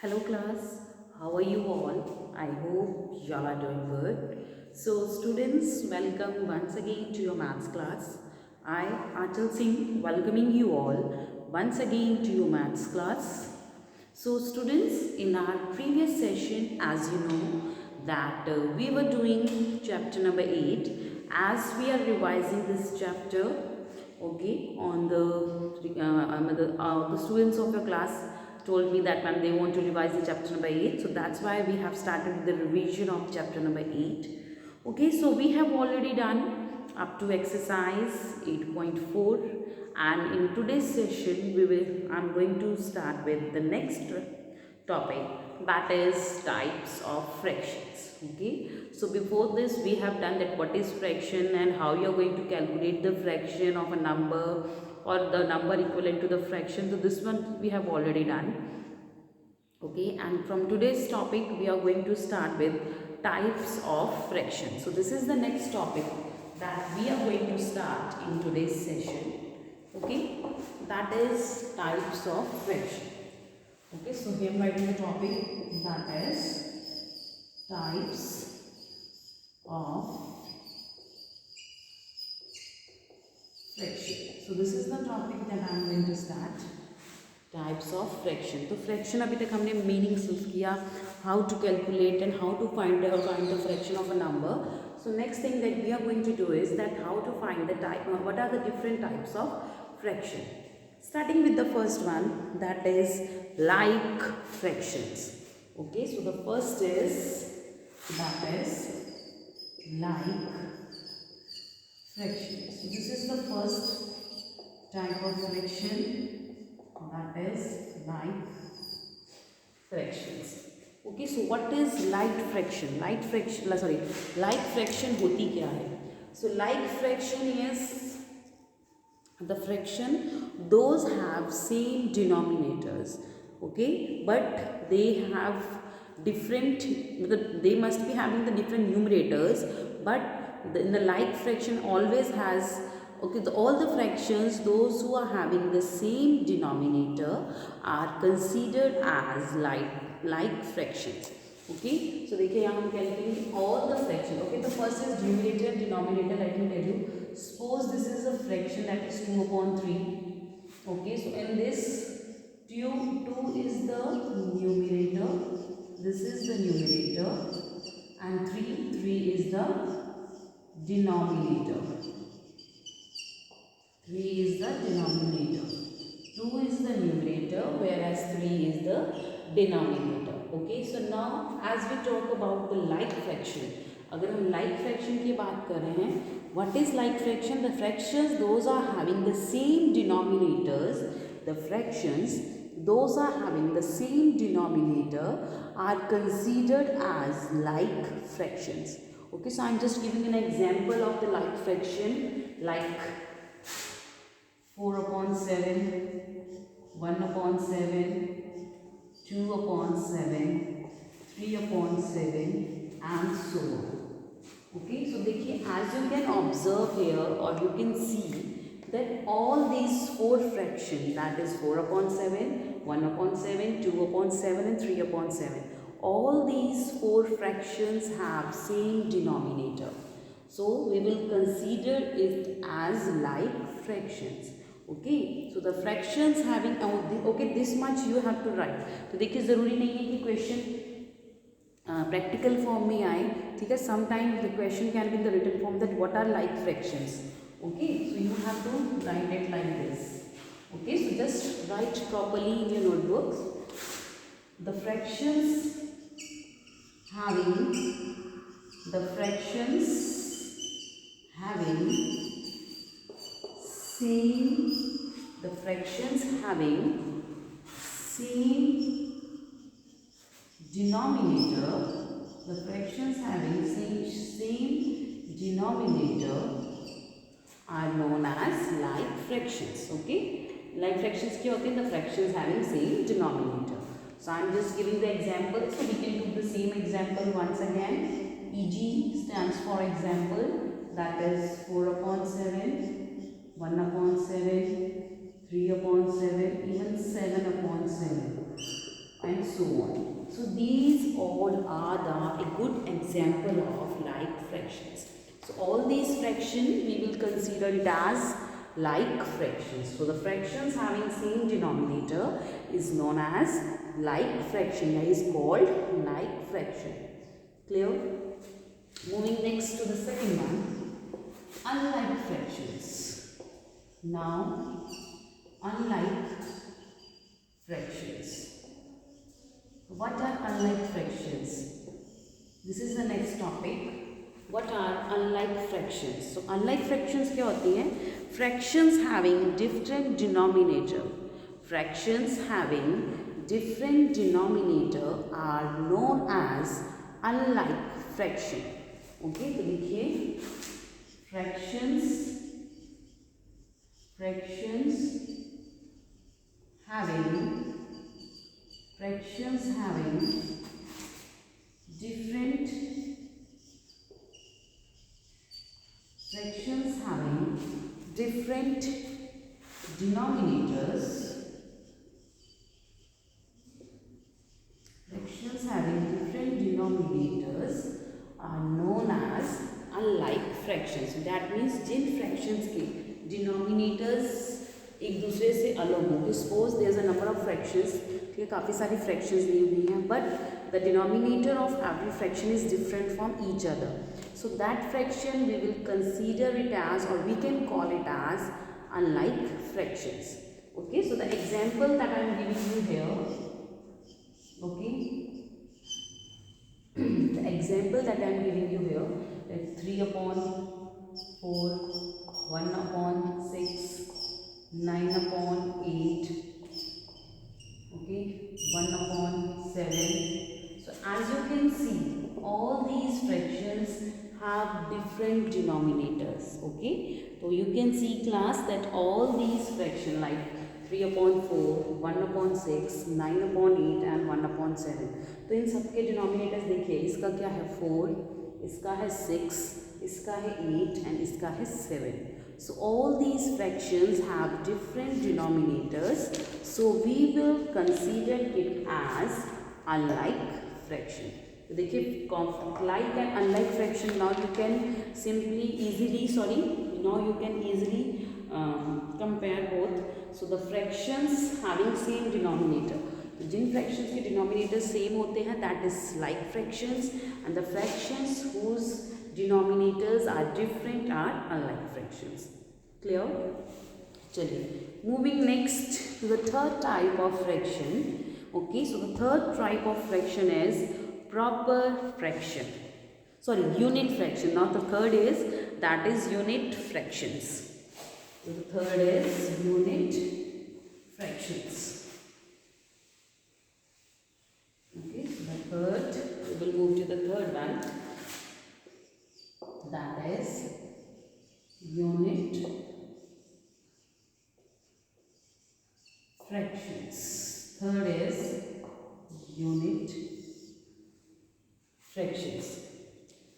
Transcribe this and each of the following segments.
Hello class, how are you all? I hope y'all are doing good. So students, welcome once again to your maths class. I, Achal Singh, welcoming you all once again to your maths class. So students, in our previous session, as you know, that we were doing chapter number 8 as we are revising this chapter, okay, on the students of your class told me that ma'am they want to revise the chapter number 8, so that's why we have started the revision of chapter number 8. Okay, so we have already done up to exercise 8.4, and in today's session I'm going to start with the next topic, that is types of fractions. Okay, so before this we have done that what is fraction and how you are going to calculate the fraction of a number or the number equivalent to the fraction. So this one we have already done. Okay, and from today's topic we are going to start with types of fraction. So this is the next topic that we are going to start in today's session. Okay, that is types of fraction. Okay, so here I'm writing the topic, that is types of fraction. So this is the topic that I am going to start. Types of fraction. तो fraction अभी तक हमने meaning सीख किया, how to calculate and how to find the fraction of a number. So next thing that we are going to do is that how to find the type, what are the different types of fraction. Starting with the first one, that is like fractions. Okay, so the first is that is like fraction. So this is the first type of fraction, that is like fractions. Okay, so what is like fraction? Like fraction होती क्या है? So like fraction is the fraction those have same denominators, okay, but they have different, they must be having the different numerators, but in the like fraction always has, okay, all the fractions those who are having the same denominator are considered as like fractions. Okay, so देखिए यहाँ हम calculating all the fraction. Okay, the first is numerator and denominator. Let me tell you, suppose this is a fraction that is 2 upon 3. Okay, so in this 2 is the numerator, this is the numerator, and 3 is the denominator. 3 is the denominator, 2 is the numerator, whereas 3 is the denominator. Okay, so now as we talk about the like fraction, अगर हम like fraction की बात कर रहे हैं, what is like fraction? The fractions those are having the same denominators, the fractions those are having the same denominator are considered as like fractions. Okay, so I am just giving an example of the like fraction, like 4 upon 7, 1 upon 7, 2 upon 7, 3 upon 7, and so on. Okay, so देखिए, as you can observe here or you can see that all these 4 fractions, that is 4 upon 7, 1 upon 7, 2 upon 7 and 3 upon 7, all these 4 fractions have same denominator. So we will consider it as like fractions. Okay, so the fractions having, okay, this much you have to write. तो देखिए ज़रूरी नहीं है कि question practical form में आए, ठीक है. Sometime the question can be in the written form that what are like fractions. Okay, so you have to write it like this. Okay, so just write properly in your notebooks. The fractions having same denominator, the fractions having same denominator are known as like fractions. Okay, like fractions क्या होते हैं? The fractions having same denominator. So I am just giving the example, so we can do the same example once again. EG stands for example, that is 4 upon 7, 1 upon 7, 3 upon 7, even 7 upon 7, and so on. So these all are a good example of like fractions. So all these fractions we will consider it as like fractions. So the fractions having same denominator is known as like fraction, that is called like fraction. Clear? Moving next to the second one, unlike fractions. Now, unlike fractions. What are unlike fractions? This is the next topic. What are unlike fractions? So unlike fractions क्या होती हैं? Fractions having different denominator. Fractions having different denominator are known as unlike fraction. Okay, तो लिखिए fractions having different denominators are known as unlike fractions. That means Jin fractions के denominators एक दूसरे से अलग हो. Suppose there is a number of fractions, ठीक है, काफ़ी सारी fractions दी हुई हैं, but the denominator of every fraction is different from each other. So that fraction we will consider it as, or we can call it as unlike fractions. Okay, so the example that I am giving you here, okay, the example that I am giving you here, that 3 upon 4, 1 upon 6, 9 upon 8, okay, 1 upon 7. So as you can see, all these fractions have different denominators. Okay, so you can see class that all these fractions like 3 upon 4, 1 upon 6, 9 upon 8 and 1 upon 7. तो इन सबके denominators देखिए, इसका क्या है 4, इसका है 6, इसका है 8 and इसका है 7. So all these fractions have different denominators. So we will consider it as unlike fraction. तो देखिए like and unlike fraction, now you can easily compare both. So the fractions having same denominator, तो जिन fractions के denominator same होते हैं that is like fractions, and the fractions whose denominators are different are unlike fractions. Clear? चलिए, moving next to the third type of fraction. Okay, so the third type of fraction is proper fraction. Sorry, unit fraction. Now the third is, that is unit fractions. So the third is unit fractions. Okay, so the third, we will move to the third one. That is unit fractions. Third is unit fractions.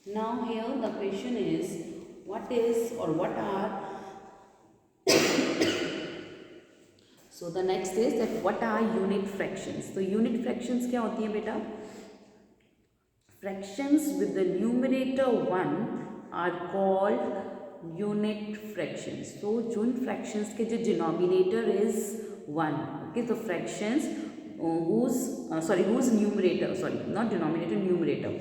Now here the question is, what is or what are so the next is that what are unit fractions. So unit fractions क्या होती है बेटा? Fractions with the numerator 1 are called unit fractions. So unit fractions के जो denominator is 1. Okay, so fractions whose numerator, sorry, not denominator, numerator.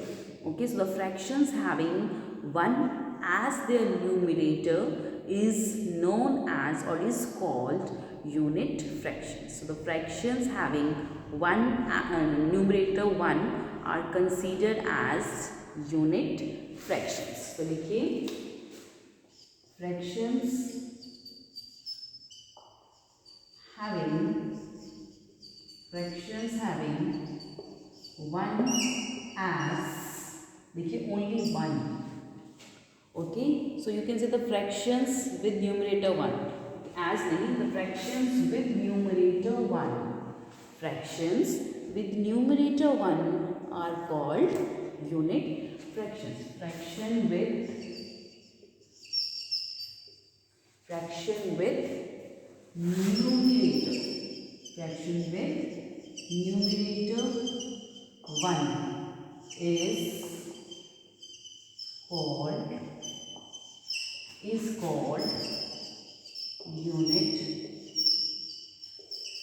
Okay, so the fractions having 1 as their numerator is known as or is called unit fractions. So the fractions having numerator 1 are considered as unit fractions. So लिखिए fractions having 1 as, देखिए only 1. Okay, so you can say the fractions with numerator 1 as the fractions with numerator 1. Fractions with numerator 1 are called unit fractions. Fraction with numerator. Fraction with numerator 1 is called unit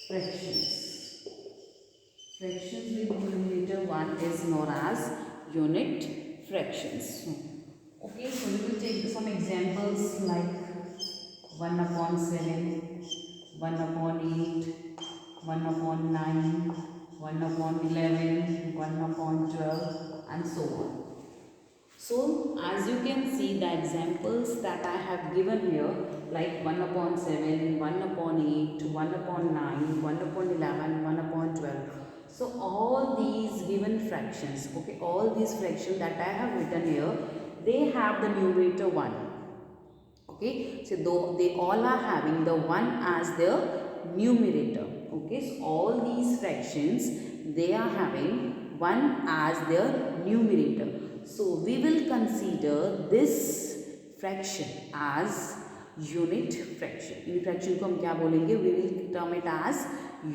fractions. Fractions with numerator 1 is known as unit fractions. Okay, so we will take some examples like 1 upon 7, 1 upon 8, 1 upon 9, 1 upon 11, 1 upon 12 and so on. So as you can see, the examples that I have given here like 1 upon 7, 1 upon 8, 1 upon 9, 1 upon 11, 1 upon 12. So all these given fractions, okay, all these fractions that I have written here, they have the numerator 1. Okay, so though they all are having the 1 as their numerator. Okay, so all these fractions, they are having 1 as their numerator. So we will consider this fraction as unit fraction. Unit fraction को हम क्या बोलेंगे? We will term it as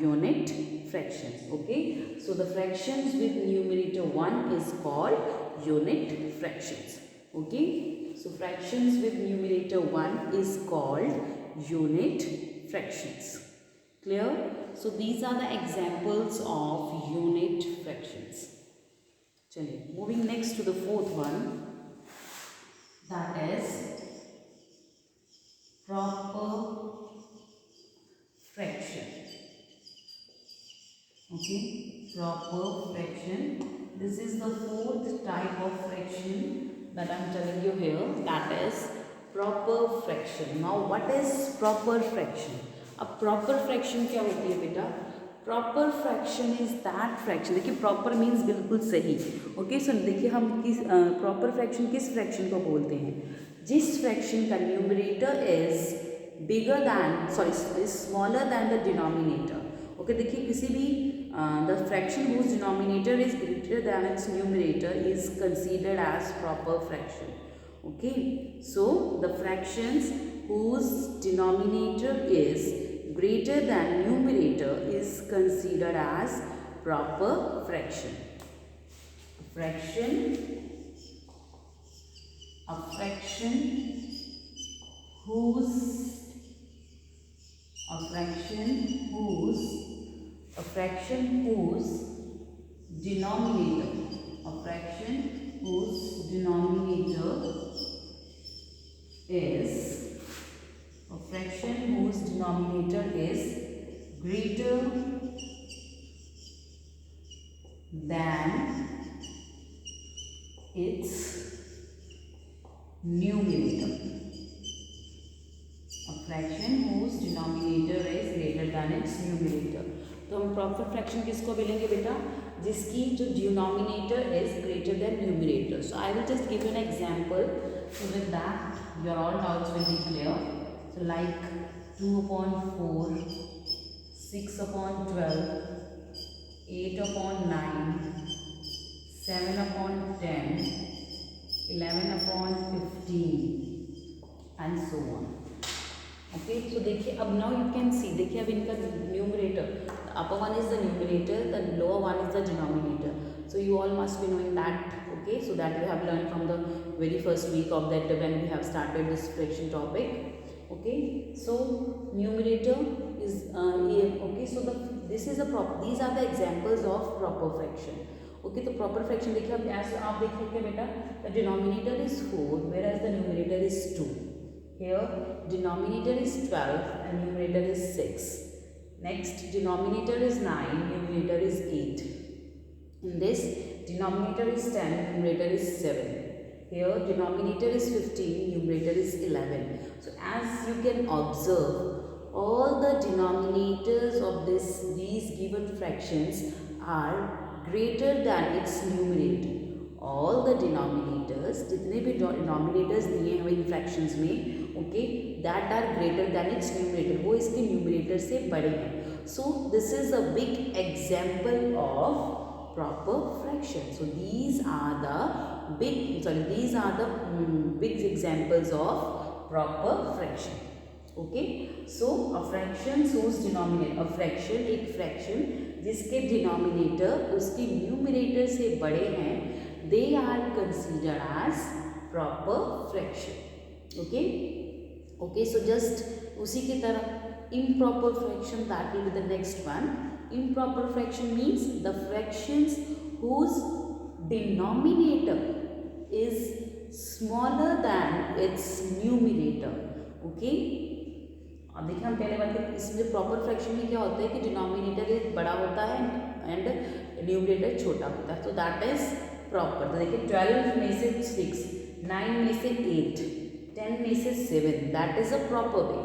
unit fractions. Okay, so the fractions with numerator 1 is called unit fractions. Okay, so fractions with numerator 1 is called unit fractions. Clear? So these are the examples of unit fractions. Chaliye, moving next to the fourth one, that is proper fraction. Okay, proper fraction. This is the fourth type of fraction that I am telling you here, that is proper fraction. Now what is proper fraction? अब proper fraction क्या होती है बेटा? Proper fraction is that fraction. देखिए proper means बिल्कुल सही. Okay, so देखिए हम किस proper fraction किस fraction को बोलते हैं? जिस fraction का numerator is bigger than, sorry, is smaller than the denominator. Okay, देखिए किसी भी the fraction whose denominator is greater than its numerator is considered as proper fraction. Okay, so the fractions whose denominator is greater than numerator is considered as proper fraction. A fraction whose denominator is greater than its numerator. A fraction whose denominator is greater than its numerator. तो हम proper fraction किसको बोलेंगे बेटा? जिसकी जो denominator is greater then numerator. So I will just give you an example, so with that your all doubts will be clear. So like 2 upon 4, 6 upon 12, 8 upon 9, 7 upon 10, 11 upon 15 and so on. Okay, so देखिए अब now you can see, देखिए अब इनका numerator, the upper one is the numerator, the lower one is the denominator. So you all must be knowing that. Okay, so that we have learned from the very first week of that when we have started this fraction topic. Okay, so numerator is okay, so these are the examples of proper fraction. Okay, तो proper fraction देखिए अब ऐसे आप देखिए बेटा, the denominator is 4 whereas the numerator is 2. Here denominator is 12 and numerator is 6. Next denominator is 9, numerator is 8. In this denominator is 10, numerator is 7. Here denominator is 15, numerator is 11. So as you can observe, all the denominators of these given fractions are greater than its numerator. All the denominators, जितने भी denominators दिए हैं इन fractions में, okay, that are greater than its numerator, वो इसके numerator से बड़े हैं. So this is a big example of proper fraction. So these are the big examples of proper fraction. Okay, so a fraction whose denominator, एक fraction जिसके denominator उसके numerator से बड़े हैं, they are considered as proper fraction. Okay okay, so just उसी की तरह improper fraction, that will be the next one. Improper fraction means the fractions whose denominator is smaller than its numerator. Okay, अब देखिए हम पहले बात करें इसमें प्रॉपर फ्रैक्शन में क्या होता है कि डिनोमिनेटर बड़ा होता है एंड न्यूमरेटर छोटा होता है, तो दैट इज प्रॉपर। तो देखिए 12 में से 6, 9 में से 8, 10 में से 7, that is a proper way.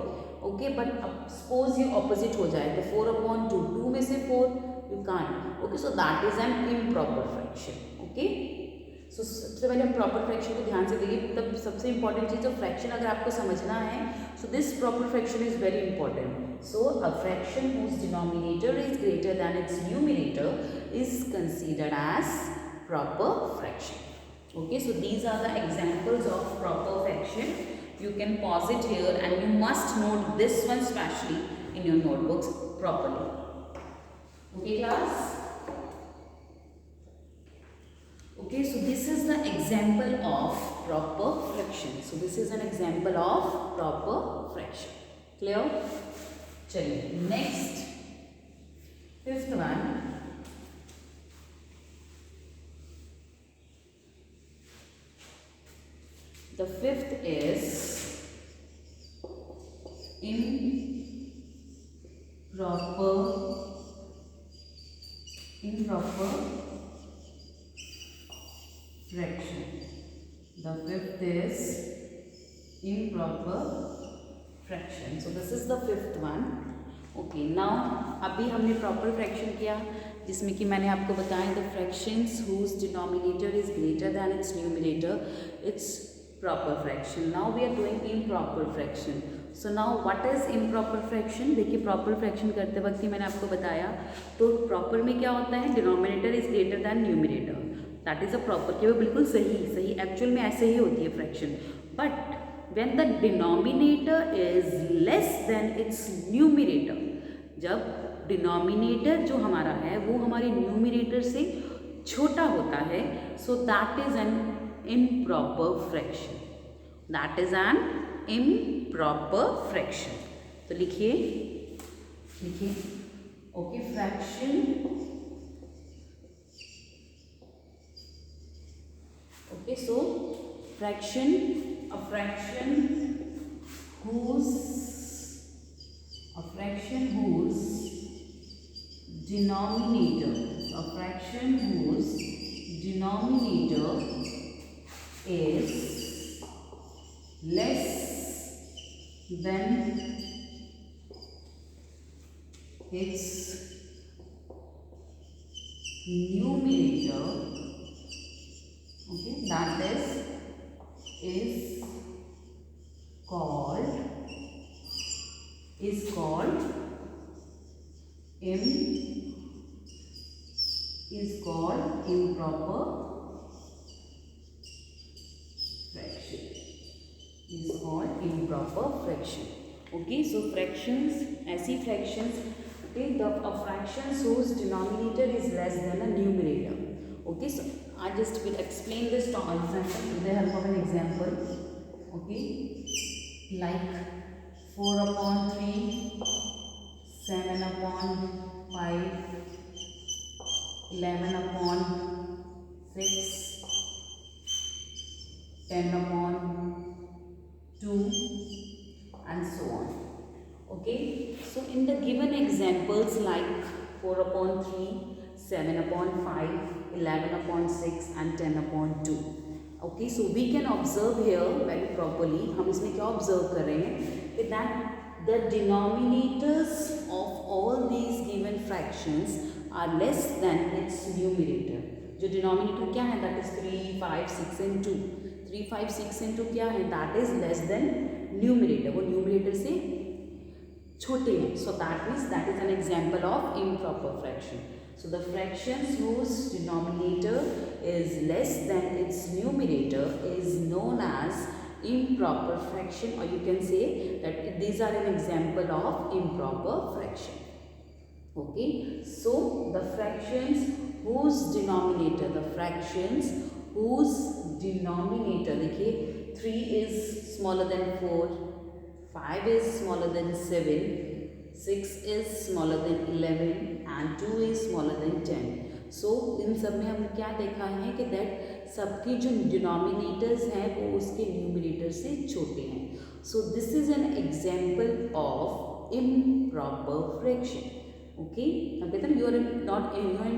Okay, but अब सपोज ये ऑपोजिट हो जाए तो 4/2, 2 में से 4 you can't. Okay, so that is an improper fraction. Okay, so सबसे पहले हम प्रॉपर फ्रैक्शन को ध्यान से देखिए, तब सबसे इंपॉर्टेंट चीज़, तो फ्रैक्शन अगर आपको समझना है, so this proper fraction is very important. So a fraction whose denominator is greater than its numerator is considered as proper fraction. Okay, so these are the examples of proper fraction. You can pause it here and you must note this one specially in your notebooks properly. Okay class? Okay, so this is the example of proper fraction. So this is an example of proper fraction. Clear? चलिए next, fifth one. The fifth is improper fraction. The fifth is improper fraction. So this is the fifth one. Okay, now अभी हमने proper fraction किया जिसमें कि मैंने आपको बताया the fractions whose denominator is greater than its numerator, it's proper fraction. Now we are doing improper fraction. So now what is improper fraction? देखिए proper fraction करते वक्त ही मैंने आपको बताया, तो proper में क्या होता है, denominator is greater than numerator, that is a proper, कि वो बिल्कुल सही actual में ऐसे ही होती है fraction. But when the denominator is less than its numerator, जब denominator जो हमारा है वो हमारे numerator से छोटा होता है, so that is an improper fraction. That is an improper fraction. तो लिखिए okay, fraction, okay, so fraction, a fraction whose denominator is less than its numerator, okay, that is called improper fraction. Is called improper fraction. Okay, so fractions, ऐसी fractions, okay, a fraction whose denominator is less than a numerator. Okay, so I just will explain this to example with the help of an example. Okay, like 4/3, 7/5, 11/6, 10/2 and so on. Okay, so in the given examples like 4/3, 7/5, 11/6 and 10/2. Okay, so we can observe here very properly, हम इसमें क्या observe कर रहे हैं कि that the denominators of all these given fractions are less than its numerator. जो denominator क्या है, that is 3, 5, 6 and 2. 3, 5, 6 and 2 क्या है, that is less than numerator, वो numerator से छोटे हैं. So that means that is an example of improper fraction. So the fractions whose denominator is less than its numerator is known as improper fraction, or you can say that these are an example of improper fraction. Okay, so the fractions whose denominator, देखिए 3 is smaller than 4, 5 is smaller than 7, 6 is smaller than 11 and 2 is smaller than 10. So इन सब में हमने क्या देखा है कि that सबके जो डिनोमिनेटर्स हैं वो उसके न्यूमिनेटर से छोटे हैं. So this is an example of improper fraction. Okay, हम कहते हैं you are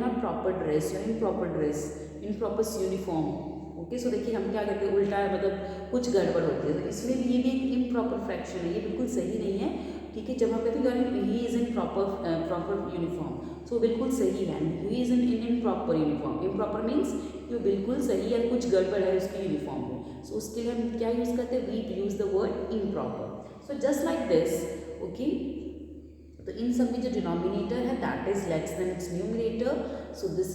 not proper dress, you are in proper dress, in proper uniform. Okay, so देखिए हम क्या करते हैं, उल्टा मतलब कुछ गड़बड़ होती है. तो इसमें भी ये भी एक इम्प्रॉपर फ्रैक्शन है, ये बिल्कुल सही नहीं है. ठीक है, जब हम कहते हैं he is in proper uniform, so बिल्कुल सही है. He is in proper uniform, improper means ये बिल्कुल सही है, कुछ गड़बड़ है उसकी यूनिफॉर्म में. सो उसके लिए हम क्या यूज़ करते हैं, we use the word improper. So just like this. Okay, तो इन सब में जो डिनोमिनेटर है that is less than its numerator. So this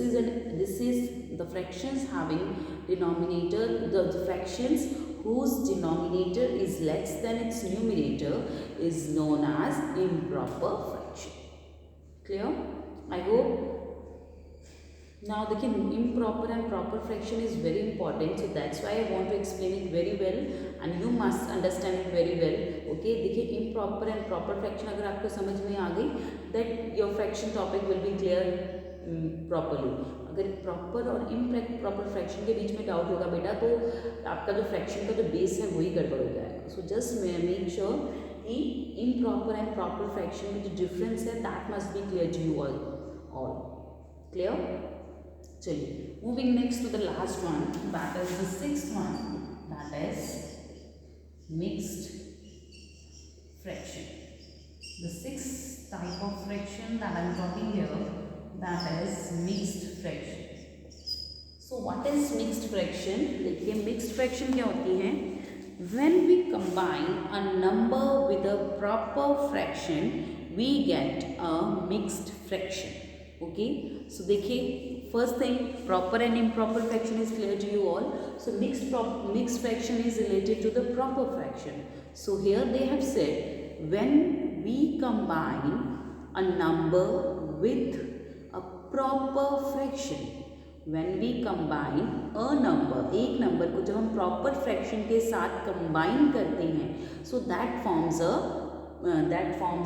is the fractions having denominator, the fractions whose denominator is less than its numerator is known as improper fraction. Clear? I hope. Now देखिए improper and proper fraction is very important, so that's why I want to explain it very well and you must understand it very well. Okay, देखिए improper and proper fraction अगर आपको समझ में आ गई, that your fraction topic will be clear properly. अगर proper और improper fraction के बीच में डाउट होगा बेटा तो आपका जो फ्रैक्शन का जो बेस है वही गड़बड़ हो जाएगा. सो जस्ट मेक श्योर कि इम्प्रॉपर एंड प्रॉपर फ्रैक्शन में जो डिफरेंस है that must be clear to you all. Clear? चलिए, moving next to the last one, that is the sixth one, that is mixed fraction. The sixth type of fraction that I am talking here, that is mixed fraction. So what is mixed fraction? देखिए mixed fraction क्या होती है, when we combine a number with a proper fraction we get a mixed fraction. Okay, so देखिए first thing, proper and improper fraction is clear to you all. So mixed fraction is related to the proper fraction. So here they have said when we combine a number with proper fraction, when we combine a number, एक number को जब हम proper fraction के साथ combine करते हैं, so that forms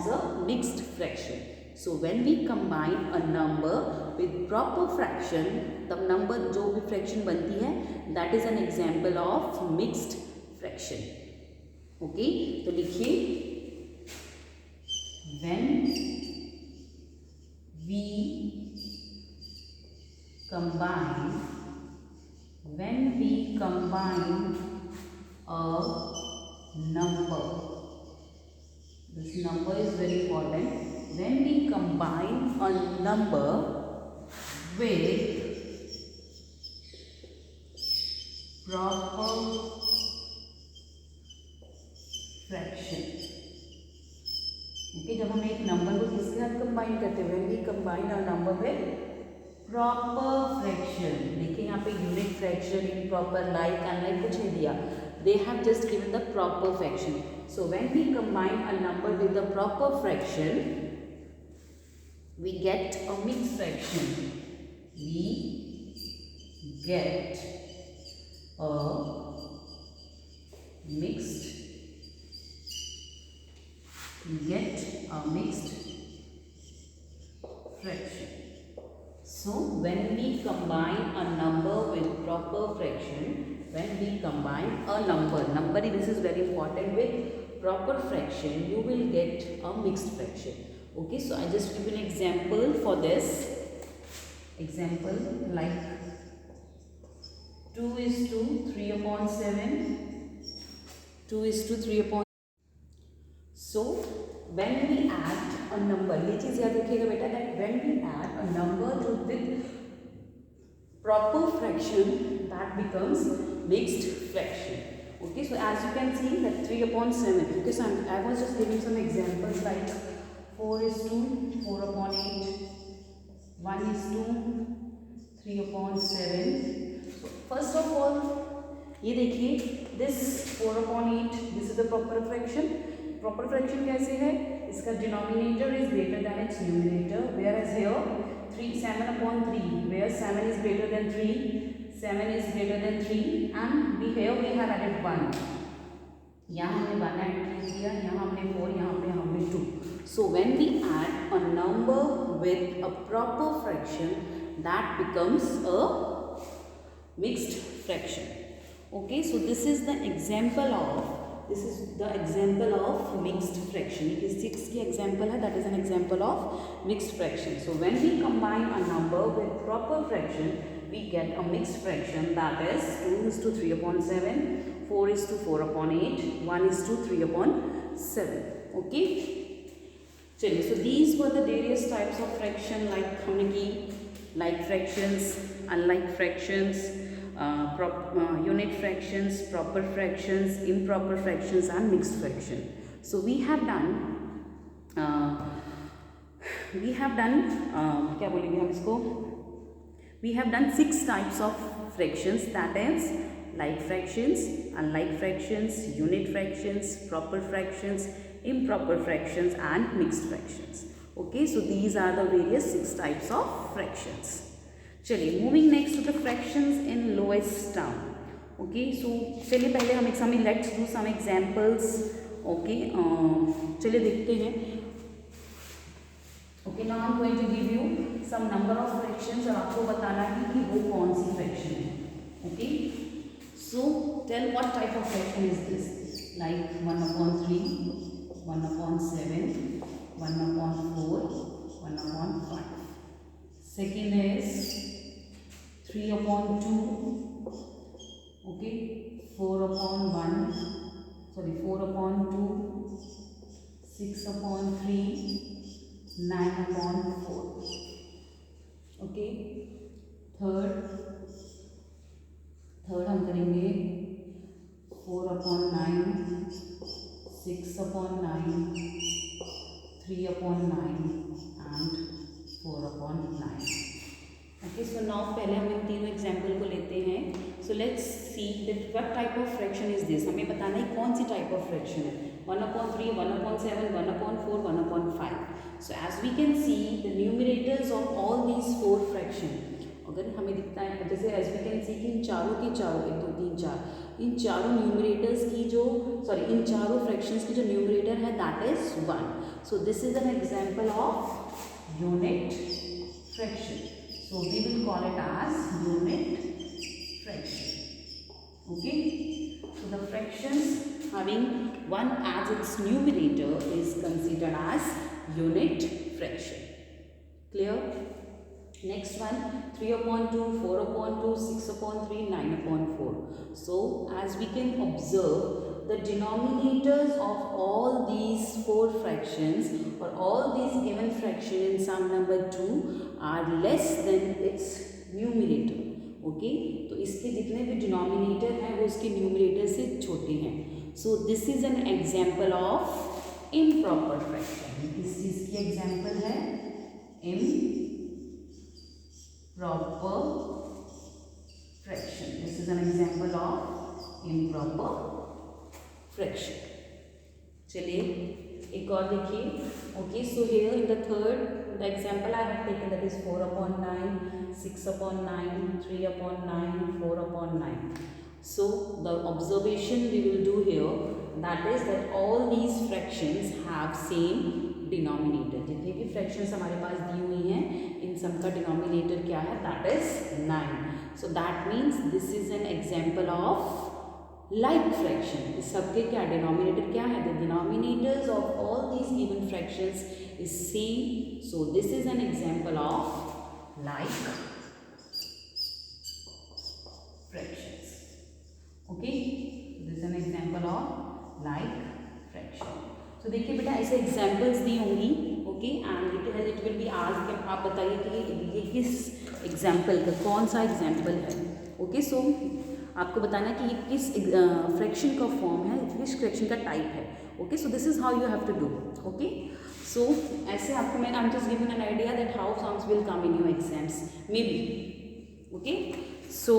a mixed fraction. So when we combine a number with proper fraction, तब number जो भी फ्रैक्शन बनती है that is an example of mixed fraction. Okay, तो लिखिए when we combine a number, this number is very important, when we combine a number with proper fraction. Okay, जब हम एक नंबर को किसके साथ कंबाइन करते हैं, when we combine a number with proper fraction. देखिए यहाँ पे unit fraction, improper, like, unlike कुछ नहीं दिया, they have just given the proper fraction. So when we combine a number with the proper fraction we get a mixed fraction. We get a mixed fraction. So when we combine a number with proper fraction, when we combine a number, this is very important, with proper fraction you will get a mixed fraction. Okay, so I just give an example for this. Example like 2 is to 3 upon 7, 2 is to 3 upon. So when we add a number, ये चीज़ याद रखिएगा बेटा, that when we add a number with proper fraction that becomes mixed fraction. Okay, so as you can see that 3 upon 7. Okay, so I was just giving some examples like 4 is to 4 upon 8, 1 is to 3 upon 7. So first of all ये देखिए this 4 upon 8, this is the proper fraction. Proper fraction कैसे है, इसका denominator is greater than its numerator, whereas here 7/3, where 7 is greater than 3, 7 is greater than 3 and here we have added 1. यहाँ हमने 1 add किया, यहाँ हमने 4, यहाँ पे हमने 2. So when we add a number with a proper fraction, that becomes a mixed fraction. Okay, so this is the example of mixed fraction. ये 6 की example है, that is an example of mixed fraction. So when we combine a number with proper fraction, we get a mixed fraction, that is 2:3/7, 4:4/8, 1:3/7. Okay, चलिए, so these were the various types of fraction, like हमने की like fractions, unlike fractions, unit fractions, proper fractions, improper fractions and mixed fraction. So we have done क्या बोलेंगे हम इसको, we have done 6 types of fractions, that is like fractions, unlike fractions, unit fractions, proper fractions, improper fractions and mixed fractions. Okay, so these are the various 6 types of fractions. चलिए, moving next to the fractions in lowest term. Okay, so चलिए पहले हम let's do some examples. Okay, चलिए देखते हैं. Okay, now I'm going to give you some number of fractions और आपको बताना है कि वो कौन सी fraction है. Okay, so tell what type of fraction is this, like 1/3, 1/7, 1/4, 1/5. Second is 3/2, okay, 4/1, 4/2, 6/3, 9/4. Okay, third हम करेंगे 4/9, 6/9, 3/9 and 4/9. Okay, so now पहले हम इन तीनों एग्जाम्पल को लेते हैं. So let's see that what type of fraction is this. हमें बताना है कौन सी टाइप ऑफ फ्रैक्शन है. 1/3, 1/7, 1/4, 1/5. So as we can see the numerators of all these 4 fraction, अगर हमें दिखता है जैसे as we can see कि इन चारों 1 2 3 4 इन चारों न्यूमरेटर्स की जो इन चारों फ्रैक्शंस की जो न्यूमरेटर है that is 1. So this is an example of unit fraction. So we will call it as unit fraction. Okay, so the fractions having 1 as its numerator is considered as unit fraction. Clear? Next one, 3/2, 4/2, 6/3, 9/4. So as we can observe, the denominators of all these 4 fractions or all these given fraction in sum number 2 are less than its numerator. Okay, तो इसके जितने भी denominator हैं वो इसके numerator से छोटे हैं. So this is an example of improper fraction. इस चीज की एग्जाम्पल है improper fraction. This is an example of improper fraction. चलिए एक और देखिए. Okay, so here in the third, the example I have taken, that is 4/9, 6/9, 3/9, 4/9. So the observation we will do here, that is that all these fractions have same denominator. जितने भी fractions हमारे पास दी हुई हैं इन सब का denominator क्या है, that is 9. So that means this is an example of like fraction. इस सबके क्या denominator क्या है, the denominators of all these given fractions is same. So this is an example of like fractions. Okay, this is an example of like fraction. So देखिए बेटा ऐसे examples दी होंगी. Okay, and it will be asked कि आप बताइए कि ये किस example का कौन सा example है. Okay, so आपको बताना है कि ये किस फ्रैक्शन का फॉर्म है, किस फ्रैक्शन का टाइप है. Okay, so this is how you have to do. Okay, so ऐसे आपको मैं I am just giving an idea that how sums will come in your exams maybe. Okay, so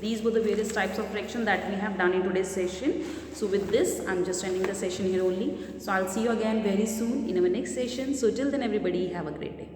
these were the various types of fraction that we have done in today's session. So with this, I'm just ending the session here only. So I'll see you again very soon in our next session. So till then, everybody have a great day.